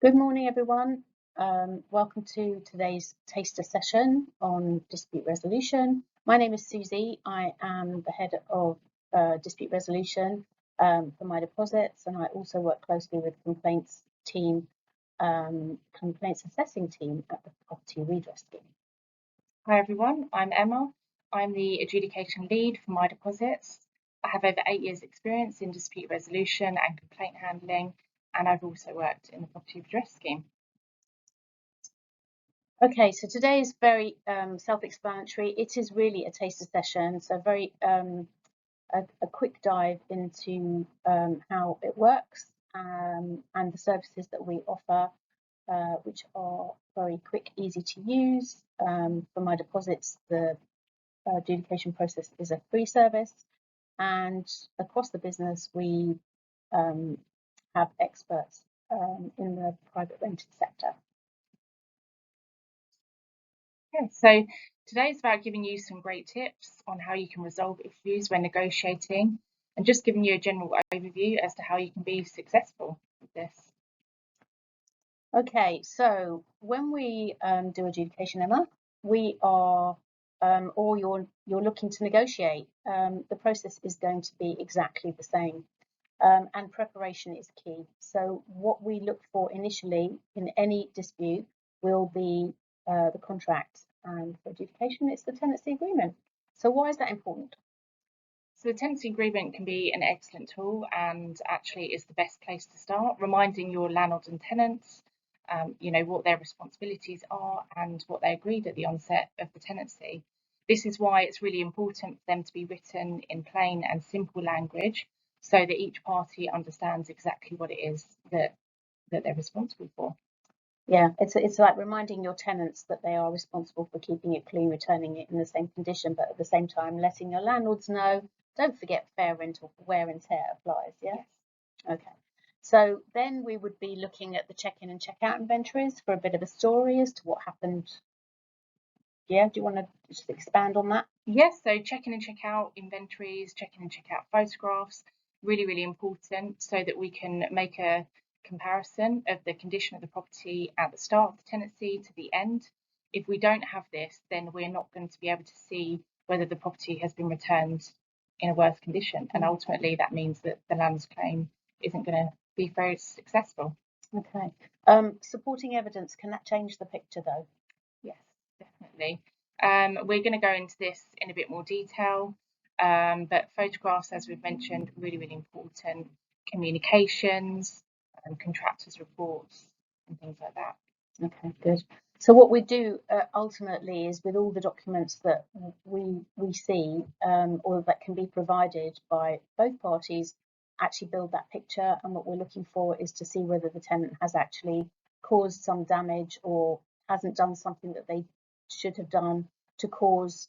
Good morning, everyone. Welcome to today's taster session on dispute resolution. My name is Suzy. I am the head of dispute resolution for mydeposits, and I also work closely with complaints team, complaints assessing team at the property redress scheme. Hi everyone, I'm Emma. I'm the Adjudication Lead for mydeposits. I have over 8 years experience in dispute resolution and complaint handling, and I've also worked in the property redress scheme. Okay, so today is very self-explanatory. It is really a taster session, so very a quick dive into how it works and the services that we offer, which are very quick, easy to use. For mydeposits, the adjudication process is a free service, and across the business we have experts in the private rented sector. Yeah, so today is about giving you some great tips on how you can resolve issues when negotiating, and just giving you a general overview as to how you can be successful with this. Okay, so when we do adjudication, Emma, we are or you're looking to negotiate, the process is going to be exactly the same, and preparation is key. So what we look for initially in any dispute will be the contract, and for adjudication it's the tenancy agreement. So why is that important? So the tenancy agreement can be an excellent tool, and actually is the best place to start, reminding your landlord and tenants what their responsibilities are and what they agreed at the onset of the tenancy. This is why it's really important for them to be written in plain and simple language, so that each party understands exactly what it is that they're responsible for. Yeah, it's like reminding your tenants that they are responsible for keeping it clean, returning it in the same condition, but at the same time letting your landlords know, don't forget fair rental wear and tear applies. Yeah. Yes. Okay. So then we would be looking at the check-in and check-out inventories for a bit of a story as to what happened. Yeah, do you want to just expand on that? Yes, so check-in and check-out inventories, check-in and check-out photographs, really important, so that we can make a comparison of the condition of the property at the start of the tenancy to the end. If we don't have this, then we're not going to be able to see whether the property has been returned in a worse condition, and ultimately that means that the land's claim isn't going to be very successful. Okay. Supporting evidence, can that change the picture though? Yes, definitely. We're going to go into this in a bit more detail, but photographs, as we've mentioned, really important. Communications, contractors' reports, and things like that. Okay, good. So what we do ultimately is, with all the documents that we see or that can be provided by both parties, actually build that picture. And what we're looking for is to see whether the tenant has actually caused some damage or hasn't done something that they should have done to cause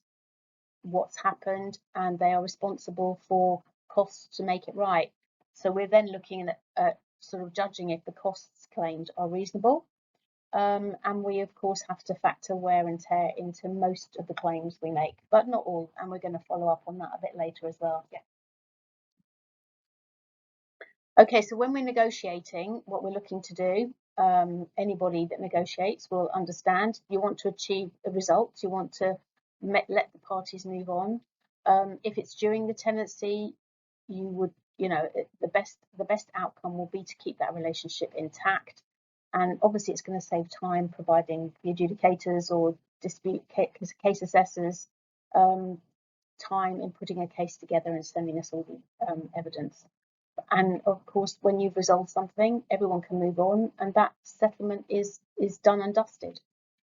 what's happened, and they are responsible for costs to make it right. So we're then looking at sort of judging if the costs claimed are reasonable. And we of course have to factor wear and tear into most of the claims we make, but not all, and we're going to follow up on that a bit later as well. Yeah. Okay, so when we're negotiating, what we're looking to do, anybody that negotiates will understand, you want to achieve a result, you want to let the parties move on. If it's during the tenancy, you would, the best outcome will be to keep that relationship intact. And obviously it's going to save time, providing the adjudicators or dispute case assessors time in putting a case together and sending us all the evidence. And of course, when you've resolved something, everyone can move on, and that settlement is done and dusted.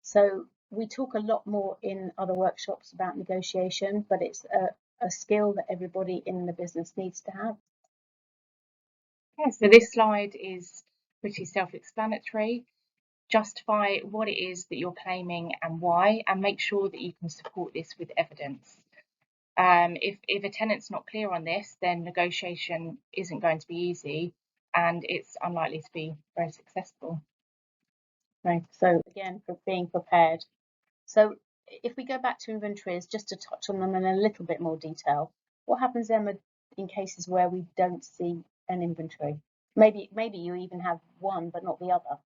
So we talk a lot more in other workshops about negotiation, but it's a skill that everybody in the business needs to have. Yeah, so this slide is pretty self-explanatory. Justify what it is that you're claiming and why, and make sure that you can support this with evidence. If a tenant's not clear on this, then negotiation isn't going to be easy, and it's unlikely to be very successful. Right. So again, for being prepared. So if we go back to inventories, just to touch on them in a little bit more detail, what happens, Emma, in cases where we don't see an inventory? Maybe you even have one but not the other.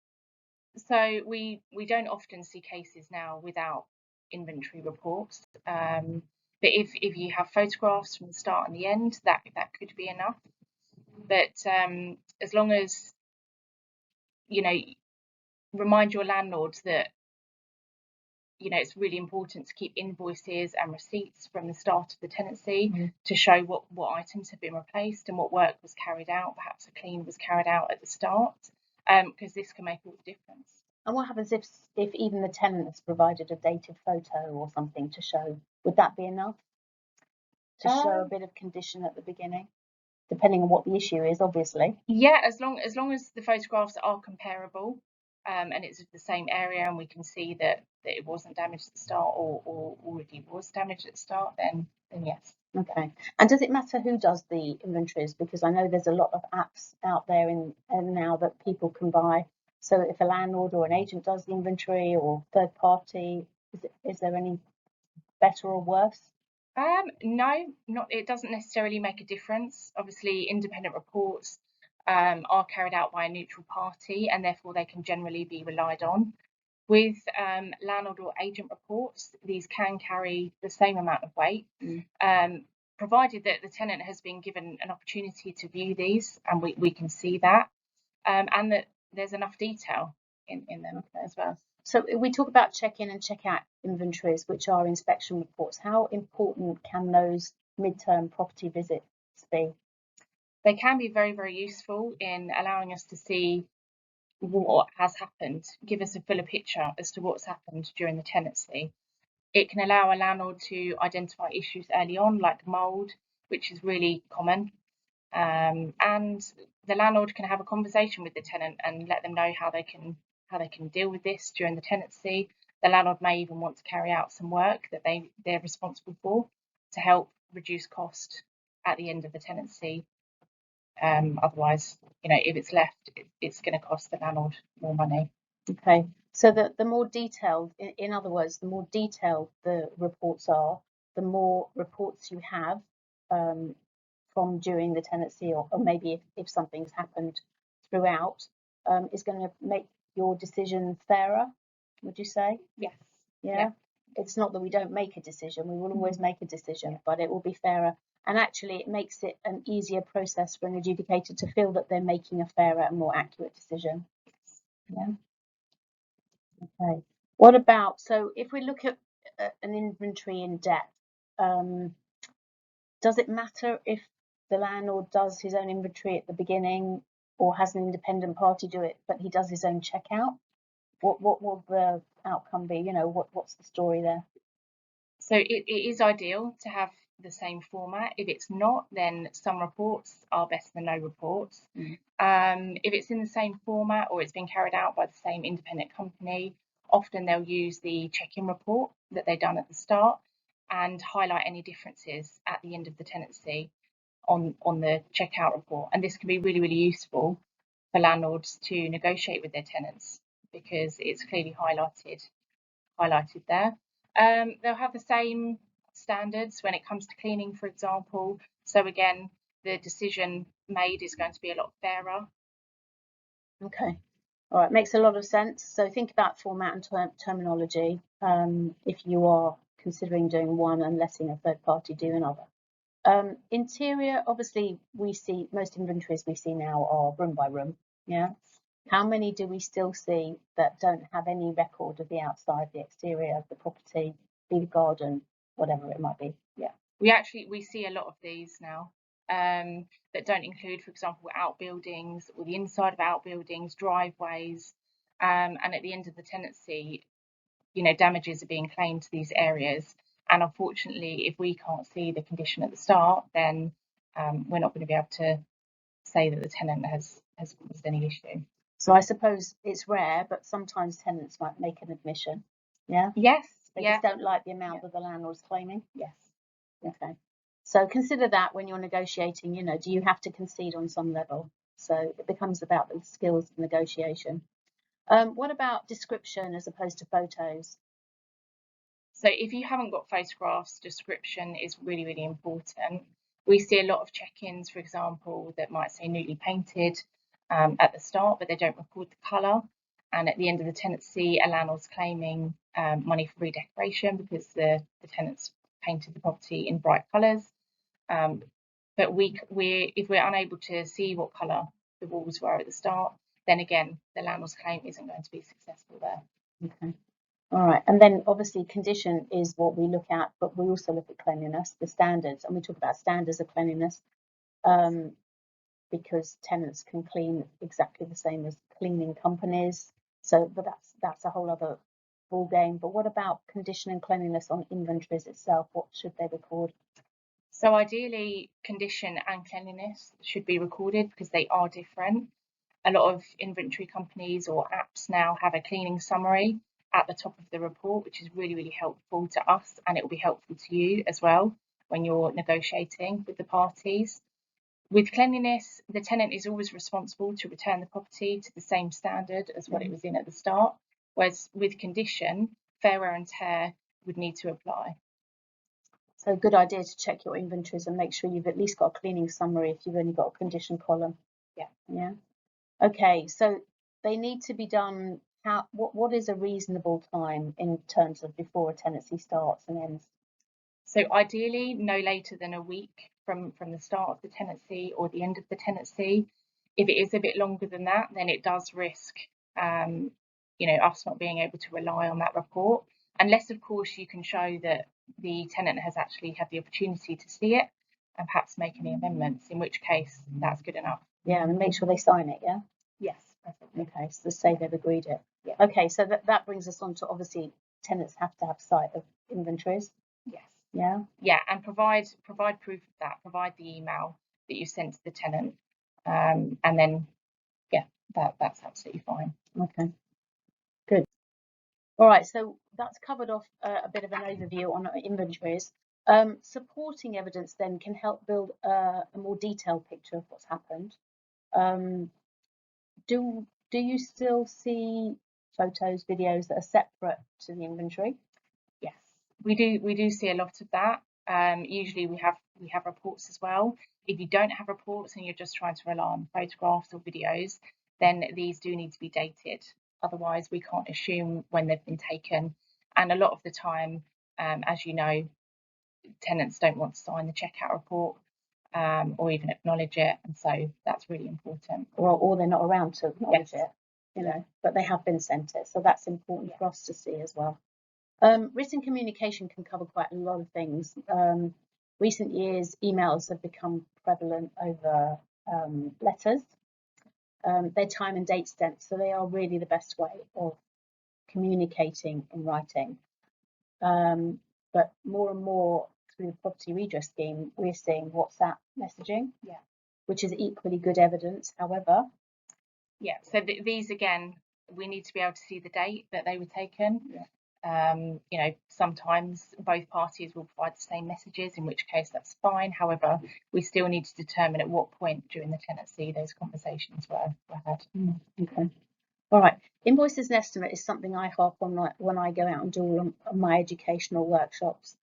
So we don't often see cases now without inventory reports. But if you have photographs from the start and the end, that could be enough. But as long as, you know, remind your landlords that, you know, it's really important to keep invoices and receipts from the start of the tenancy to show what items have been replaced and what work was carried out. Perhaps a clean was carried out at the start, because this can make all the difference. And what happens if even the tenant has provided a dated photo or something to show? Would that be enough to show a bit of condition at the beginning, depending on what the issue is, obviously? Yeah, as long as the photographs are comparable, and it's of the same area, and we can see that it wasn't damaged at the start or already was damaged at the start, then yes. Okay. And does it matter who does the inventories? Because I know there's a lot of apps out there now that people can buy. So if a landlord or an agent does the inventory or third party, is there any better or worse? No, it doesn't necessarily make a difference. Obviously, independent reports are carried out by a neutral party, and therefore they can generally be relied on. With landlord or agent reports, these can carry the same amount of weight, provided that the tenant has been given an opportunity to view these, and we can see that, and that there's enough detail in them as well. So we talk about check-in and check-out inventories, which are inspection reports. How important can those mid-term property visits be? They can be very, very useful in allowing us to see what has happened, give us a fuller picture as to what's happened during the tenancy. It can allow a landlord to identify issues early on, like mould, which is really common. And the landlord can have a conversation with the tenant and let them know how they can deal with this during the tenancy. The landlord may even want to carry out some work that they're responsible for to help reduce cost at the end of the tenancy. Otherwise, you know, if it's left, it's going to cost the landlord more money. Okay, so the more detailed, in other words, the more detailed the reports are, the more reports you have from during the tenancy, or maybe if something's happened throughout, is going to make your decision fairer, would you say? Yes. Yeah. It's not that we don't make a decision, we will always make a decision, but it will be fairer. And actually, it makes it an easier process for an adjudicator to feel that they're making a fairer and more accurate decision. Yeah. Okay. What about, so if we look at an inventory in depth, does it matter if the landlord does his own inventory at the beginning or has an independent party do it, but he does his own checkout? What will the outcome be? You know, what's the story there? So it is ideal to have the same format. If it's not, then some reports are better than no reports. If it's in the same format or it's been carried out by the same independent company, often they'll use the check-in report that they've done at the start and highlight any differences at the end of the tenancy on the checkout report. And this can be really, really useful for landlords to negotiate with their tenants because it's clearly highlighted there. They'll have the same standards when it comes to cleaning, for example. So again, the decision made is going to be a lot fairer. Okay. All right, makes a lot of sense. So think about format and terminology if you are considering doing one and letting a third party do another. Interior, obviously, we see most inventories we see now are room by room. Yeah. How many do we still see that don't have any record of the outside, the exterior of the property, be the garden, whatever it might be? Yeah, we see a lot of these now that don't include, for example, outbuildings or the inside of outbuildings, driveways, and at the end of the tenancy, you know, damages are being claimed to these areas. And unfortunately, if we can't see the condition at the start, then we're not going to be able to say that the tenant has caused any issue. So I suppose it's rare, but sometimes tenants might make an admission. Yeah. Yes. They just don't like the amount that the landlord's claiming. Yes. Okay. So consider that when you're negotiating. You know, do you have to concede on some level? So it becomes about the skills of negotiation. What about description as opposed to photos? So if you haven't got photographs, description is really, really important. We see a lot of check-ins, for example, that might say newly painted at the start, but they don't record the colour. and at the end of the tenancy, a landlord's claiming money for redecoration because the tenants painted the property in bright colours. But if we're unable to see what colour the walls were at the start, then again, the landlord's claim isn't going to be successful there. Okay. All right. And then obviously condition is what we look at, but we also look at cleanliness, the standards, and we talk about standards of cleanliness because tenants can clean exactly the same as cleaning companies. So, but that's a whole other ball game. But what about condition and cleanliness on inventories itself? What should they record? So ideally, condition and cleanliness should be recorded because they are different. A lot of inventory companies or apps now have a cleaning summary at the top of the report, which is really, really helpful to us, and it will be helpful to you as well when you're negotiating with the parties. With cleanliness, the tenant is always responsible to return the property to the same standard as what it was in at the start, whereas with condition, fair wear and tear would need to apply. So a good idea to check your inventories and make sure you've at least got a cleaning summary if you've only got a condition column. Yeah. Okay, so they need to be done. What is a reasonable time in terms of before a tenancy starts and ends? So ideally, no later than a week from the start of the tenancy or the end of the tenancy. If it is a bit longer than that, then it does risk, us not being able to rely on that report, unless, of course, you can show that the tenant has actually had the opportunity to see it and perhaps make any amendments, in which case that's good enough. Yeah, and make sure they sign it, yeah? Yes, perfectly. Okay, so say they've agreed it. Yeah. Okay, so that brings us on to obviously tenants have to have sight of inventories. Yes. Yeah. Yeah, and provide proof of that. Provide the email that you sent to the tenant, and then that's absolutely fine. Okay. Good. All right, so that's covered off a bit of an overview on inventories. Supporting evidence then can help build a more detailed picture of what's happened. Do you still see photos, videos that are separate to the inventory? Yes, we do see a lot of that. Usually we have reports as well. If you don't have reports and you're just trying to rely on photographs or videos, then these do need to be dated. Otherwise, we can't assume when they've been taken. And a lot of the time, as you know, tenants don't want to sign the checkout report or even acknowledge it, and so that's really important. Or they're not around to acknowledge it, but they have been sent it, so that's important for us to see as well. Written communication can cover quite a lot of things. Recent years, emails have become prevalent over letters. They're time and date stamped, so they are really the best way of communicating in writing. But more and more through the property redress scheme, we're seeing WhatsApp messaging, which is equally good evidence. However, so these again, we need to be able to see the date that they were taken. Sometimes both parties will provide the same messages, in which case that's fine. However, we still need to determine at what point during the tenancy those conversations were had. Okay. All right. Invoices and estimate is something I harp on when I go out and do my educational workshops.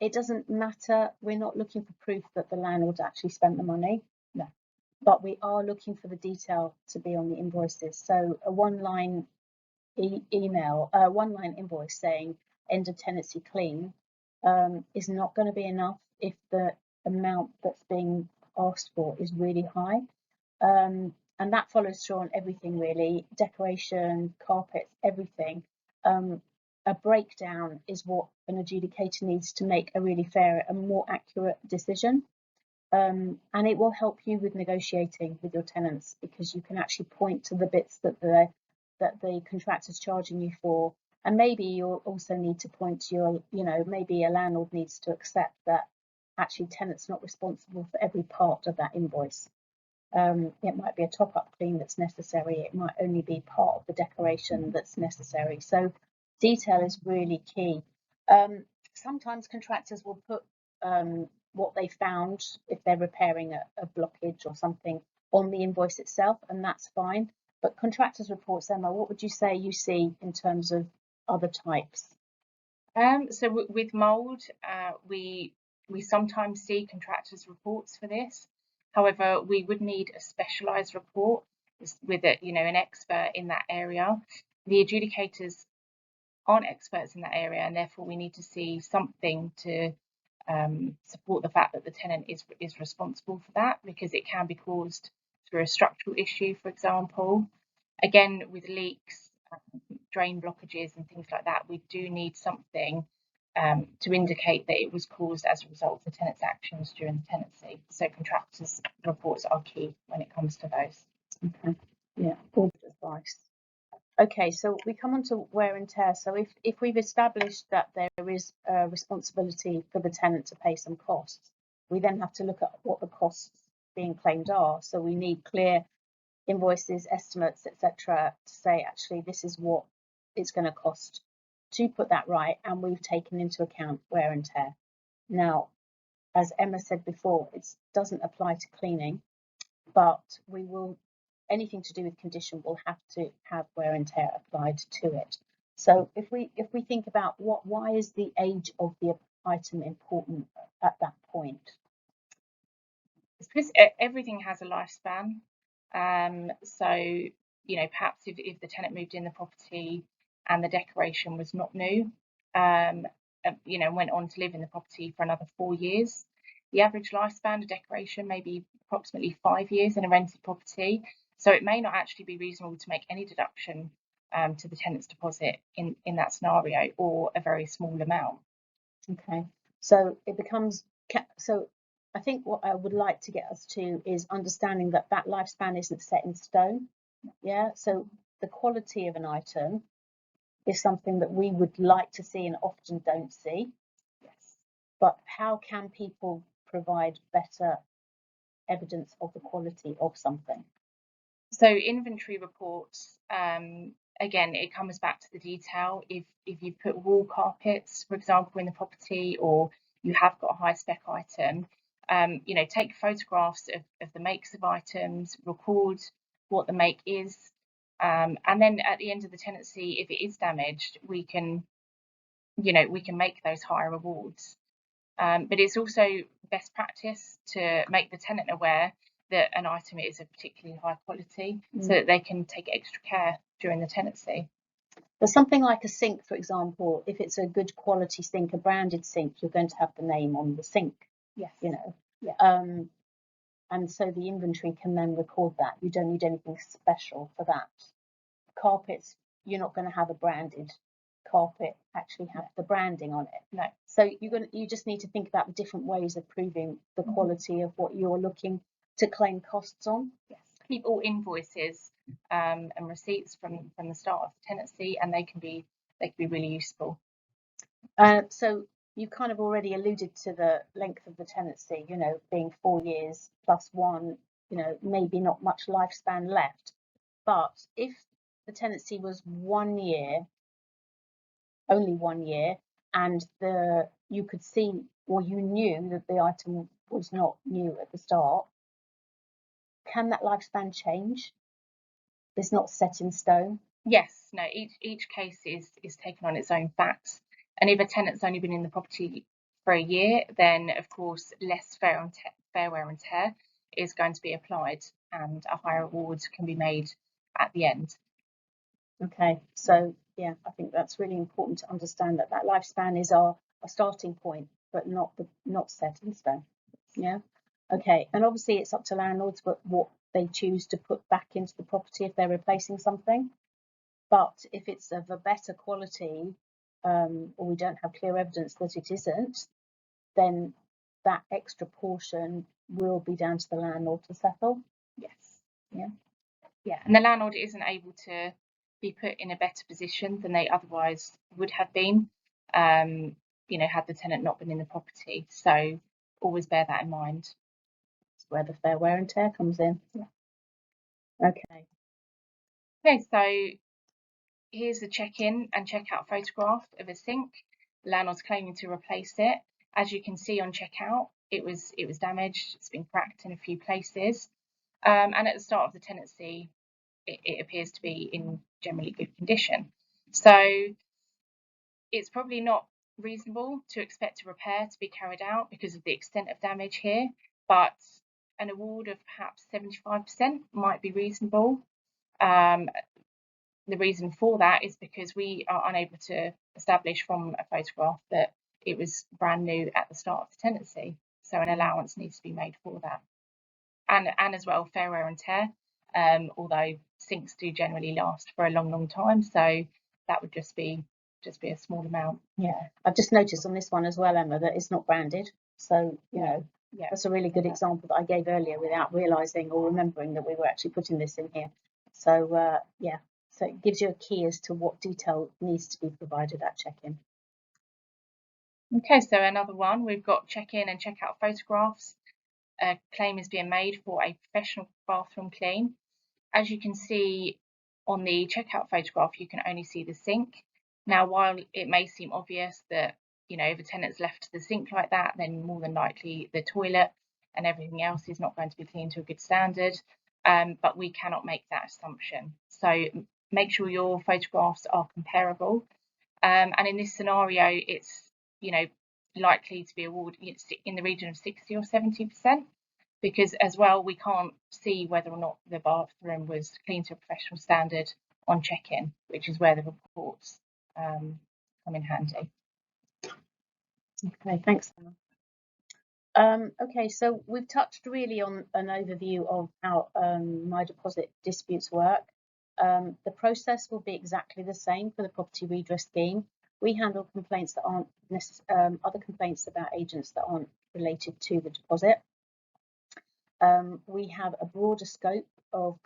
It doesn't matter. We're not looking for proof that the landlord actually spent the money. No. But we are looking for the detail to be on the invoices. So a one-line one-line invoice saying end of tenancy clean is not going to be enough if the amount that's being asked for is really high. And that follows through on everything really, decoration, carpets, everything. A breakdown is what an adjudicator needs to make a really fair and more accurate decision. And it will help you with negotiating with your tenants because you can actually point to the bits that the contractor's charging you for. And maybe you'll also need to point to maybe a landlord needs to accept that actually tenant's not responsible for every part of that invoice. It might be a top-up clean that's necessary. It might only be part of the decoration that's necessary. So detail is really key. Sometimes contractors will put what they found if they're repairing a blockage or something on the invoice itself, and that's fine. But contractors' reports, Emma, what would you say you see in terms of other types? So with mould, we sometimes see contractors' reports for this. However, we would need a specialised report with a, an expert in that area. The adjudicators aren't experts in that area, and therefore we need to see something to support the fact that the tenant is responsible for that, because it can be caused through a structural issue, for example. Again, with leaks, drain blockages and things like that, we do need something to indicate that it was caused as a result of the tenant's actions during the tenancy. So contractors' reports are key when it comes to those. Okay. Yeah, good advice. Okay, so we come on to wear and tear. So if we've established that there is a responsibility for the tenant to pay some costs, we then have to look at what the costs being claimed are. So we need clear invoices, estimates, etc., to say actually this is what it's going to cost to put that right, and we've taken into account wear and tear. Now, as Emma said before, it doesn't apply to cleaning, but we will, anything to do with condition will have to have wear and tear applied to it. So if we think about why is the age of the item important at that point? It's because everything has a lifespan. So perhaps if the tenant moved in the property and the decoration was not new, went on to live in the property for another 4 years, the average lifespan of decoration may be approximately 5 years in a rented property. So it may not actually be reasonable to make any deduction to the tenant's deposit in that scenario, or a very small amount. Okay, so it becomes, so I think what I would like to get us to is understanding that that lifespan isn't set in stone. Yeah, so the quality of an item is something that we would like to see and often don't see. Yes. But how can people provide better evidence of the quality of something? So inventory reports, again, it comes back to the detail. If you put wall carpets, for example, in the property, or you have got a high spec item, take photographs of the makes of items, record what the make is, and then at the end of the tenancy, if it is damaged, we can make those higher awards. But it's also best practice to make the tenant aware that an item is of particularly high quality, so that they can take extra care during the tenancy. But something like a sink, for example, if it's a good quality sink, a branded sink, you're going to have the name on the sink. Yes. Yeah. And so the inventory can then record that. You don't need anything special for that. Carpets, you're not going to have a branded carpet actually have the branding on it. No. So you just need to think about the different ways of proving the quality of what you're looking to claim costs on. Yes. Keep all invoices and receipts from the start of the tenancy, and they can be really useful. So you kind of already alluded to the length of the tenancy, being 4 years plus 1, maybe not much lifespan left. But if the tenancy was 1 year, only 1 year, and you could see, or you knew that the item was not new at the start, can that lifespan change? It's not set in stone. Yes, no, each case is taken on its own facts. And if a tenant's only been in the property for a year, then of course less fair wear and tear is going to be applied, and a higher award can be made at the end. Okay, so yeah, I think that's really important to understand that lifespan is our starting point, but not set in stone. Yeah. Okay, and obviously it's up to landlords what they choose to put back into the property if they're replacing something. But if it's of a better quality, or we don't have clear evidence that it isn't, then that extra portion will be down to the landlord to settle. Yes. Yeah. Yeah, and the landlord isn't able to be put in a better position than they otherwise would have been, had the tenant not been in the property. So always bear that in mind. That's where the fair wear and tear comes in. Yeah. Okay. Okay, so here's a check-in and check-out photograph of a sink. The landlord's claiming to replace it. As you can see on check-out, it was damaged. It's been cracked in a few places. And at the start of the tenancy, it appears to be in generally good condition. So it's probably not reasonable to expect a repair to be carried out because of the extent of damage here, but an award of perhaps 75% might be reasonable. The reason for that is because we are unable to establish from a photograph that it was brand new at the start of the tenancy. So an allowance needs to be made for that. And as well, fair wear and tear, although sinks do generally last for a long time. So that would just be a small amount. Yeah, I've just noticed on this one as well, Emma, that it's not branded. So, you know, yeah, that's a really good example that I gave earlier without realising or remembering that we were actually putting this in here. So, yeah, so it gives you a key as to what detail needs to be provided at check-in. Okay, so another one, we've got check-in and check-out photographs. A claim is being made for a professional bathroom clean. As you can see on the checkout photograph, you can only see the sink. Now, while it may seem obvious that, you know, if a tenant's left the sink like that, then more than likely the toilet and everything else is not going to be cleaned to a good standard, but we cannot make that assumption. So make sure your photographs are comparable. And in this scenario, it's, you know, likely to be awarded in the region of 60 or 70%, because as well, we can't see whether or not the bathroom was clean to a professional standard on check-in, which is where the reports come in handy. Okay, thanks, Emma. Okay, so we've touched really on an overview of how My Deposit disputes work. The process will be exactly the same for the property redress scheme. We handle complaints that aren't other complaints about agents that aren't related to the deposit. We have a broader scope of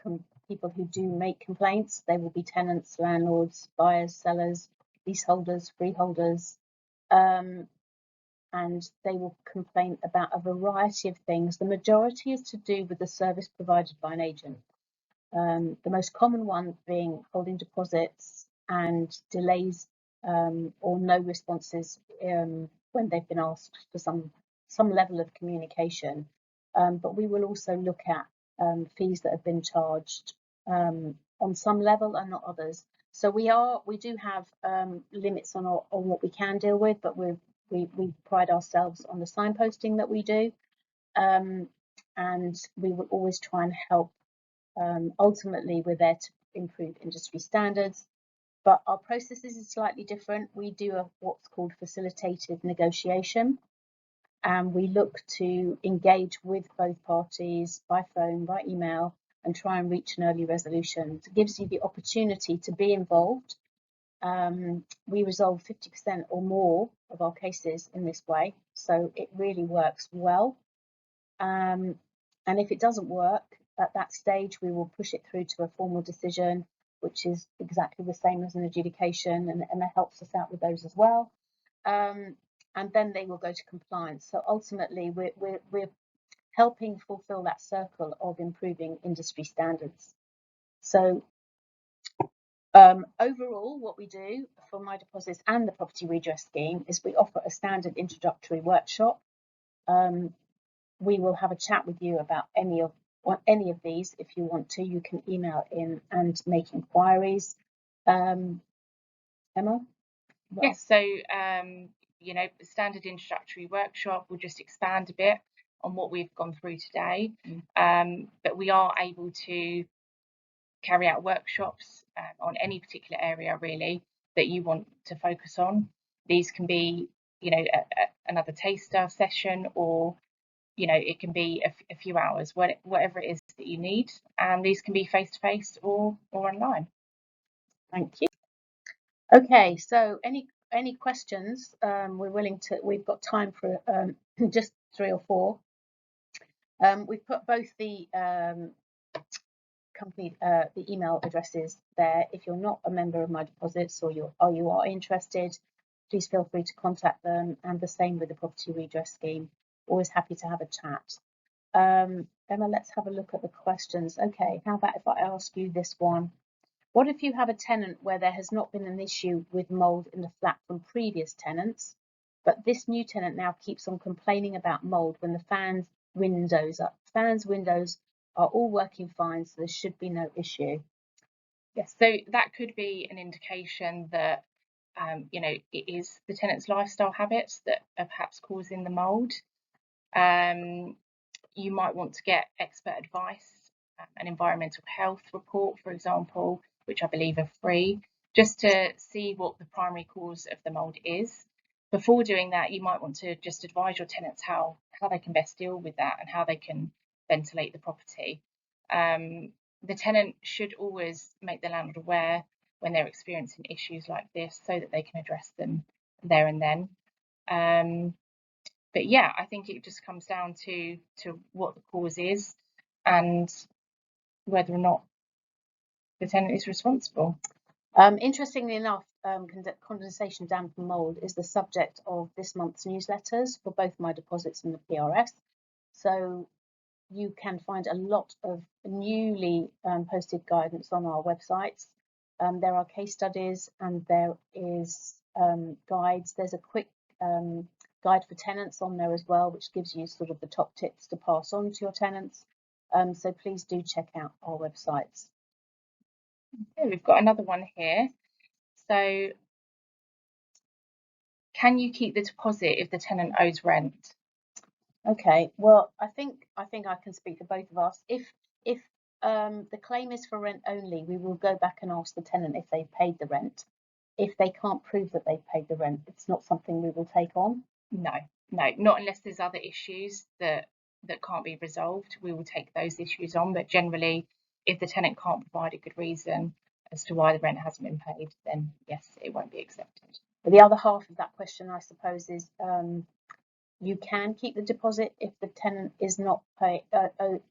people who do make complaints. They will be tenants, landlords, buyers, sellers, leaseholders, freeholders, and they will complain about a variety of things. The majority is to do with the service provided by an agent. The most common one being holding deposits and delays or no responses when they've been asked for some level of communication. But we will also look at fees that have been charged on some level and not others. So we do have limits on what we can deal with, but we pride ourselves on the signposting that we do, and we will always try and help. Ultimately, we're there to improve industry standards, but our processes is slightly different. We do what's called facilitated negotiation, and we look to engage with both parties by phone, by email, and try and reach an early resolution. It gives you the opportunity to be involved. We resolve 50% or more of our cases in this way, so it really works well. And if it doesn't work at that stage, we will push it through to a formal decision, which is exactly the same as an adjudication, and Emma helps us out with those as well. And then they will go to compliance. So ultimately, we're helping fulfill that circle of improving industry standards. So overall, what we do for My Deposits and the property redress scheme is we offer a standard introductory workshop. We will have a chat with you about any of these. If you want to, you can email in and make inquiries. Emma? Yes, so you know, the standard introductory workshop will just expand a bit on what we've gone through today, but we are able to carry out workshops on any particular area really that you want to focus on. These can be, you know, another taster session, or you know, it can be a few hours, whatever it is that you need, and these can be face to face or online. Thank you. Okay, so any questions? We've got time for just 3 or 4. We've put both the company the email addresses there. If you're not a member of My Deposits or you are interested, please feel free to contact them, and the same with the property redress scheme. Always happy to have a chat. Emma, let's have a look at the questions. Okay, how about if I ask you this one? What if you have a tenant where there has not been an issue with mould in the flat from previous tenants, but this new tenant now keeps on complaining about mould when the fans' windows are all working fine, so there should be no issue? Yes, so that could be an indication that you know, it is the tenant's lifestyle habits that are perhaps causing the mould. You might want to get expert advice an environmental health report, for example, which I believe are free, just to see what the primary cause of the mould is. Before doing that, you might want to just advise your tenants how they can best deal with that and how they can ventilate the property. The tenant should always make the landlord aware when they're experiencing issues like this so that they can address them there and then. But yeah, I think it just comes down to what the cause is and whether or not the tenant is responsible. Interestingly enough, condensation, damp and mould is the subject of this month's newsletters for both My Deposits and the PRS. So you can find a lot of newly posted guidance on our websites. There are case studies and there is guides. There's a quick guide for tenants on there as well, which gives you sort of the top tips to pass on to your tenants. So please do check out our websites. Okay, we've got another one here. So, can you keep the deposit if the tenant owes rent? Okay, well, I think I can speak for both of us. If the claim is for rent only, we will go back and ask the tenant if they've paid the rent. If they can't prove that they've paid the rent, it's not something we will take on. No, not unless there's other issues that can't be resolved. We will take those issues on, but generally, if the tenant can't provide a good reason as to why the rent hasn't been paid, then yes, it won't be accepted. But the other half of that question, I suppose, is you can keep the deposit if the tenant is not pay,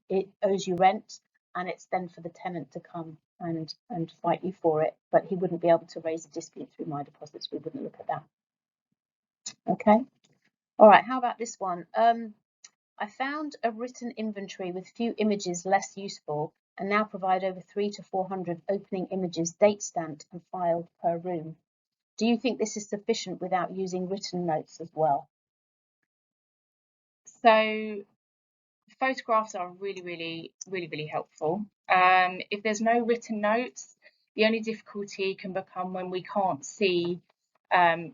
it owes you rent, and it's then for the tenant to come and fight you for it. But he wouldn't be able to raise a dispute through My Deposits. We wouldn't look at that. Okay. All right. How about this one? I found a written inventory with few images less useful, and now provide over 300 to 400 opening images, date stamped and filed per room. Do you think this is sufficient without using written notes as well? So photographs are really helpful. If there's no written notes, the only difficulty can become when we can't see, or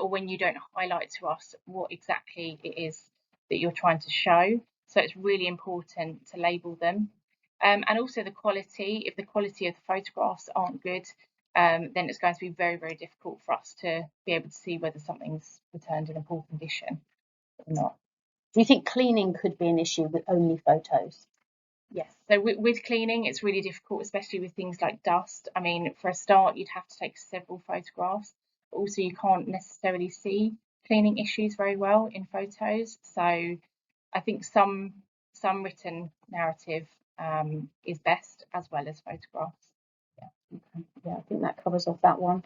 when you don't highlight to us what exactly it is that you're trying to show. So it's really important to label them. And also the quality. If the quality of the photographs aren't good, then it's going to be very difficult for us to be able to see whether something's returned in a poor condition or not. Do you think cleaning could be an issue with only photos? Yes, so with cleaning, it's really difficult, especially with things like dust. I mean, for a start, you'd have to take several photographs. But also, you can't necessarily see cleaning issues very well in photos. So I think some written narrative is best, as well as photographs. Yeah, okay. Yeah, I think that covers off that one.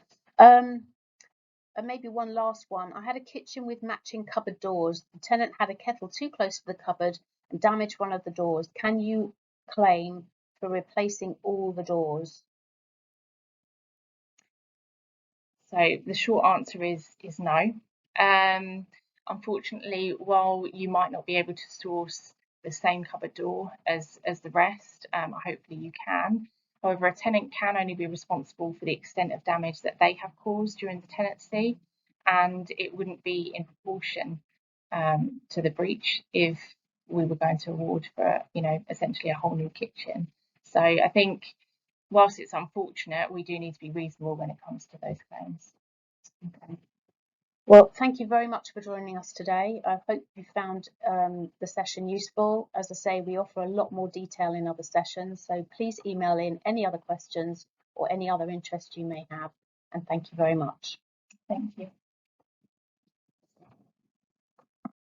And maybe one last one. I had a kitchen with matching cupboard doors. The tenant had a kettle too close to the cupboard and damaged one of the doors. Can you claim for replacing all the doors? So the short answer is no. Unfortunately, while you might not be able to source the same cupboard door as the rest, hopefully you can. However, a tenant can only be responsible for the extent of damage that they have caused during the tenancy, and it wouldn't be in proportion to the breach if we were going to award for, essentially a whole new kitchen. So I think, whilst it's unfortunate, we do need to be reasonable when it comes to those claims. Okay. Well, thank you very much for joining us today. I hope you found the session useful. As I say, we offer a lot more detail in other sessions, so please email in any other questions or any other interest you may have. And thank you very much. Thank you.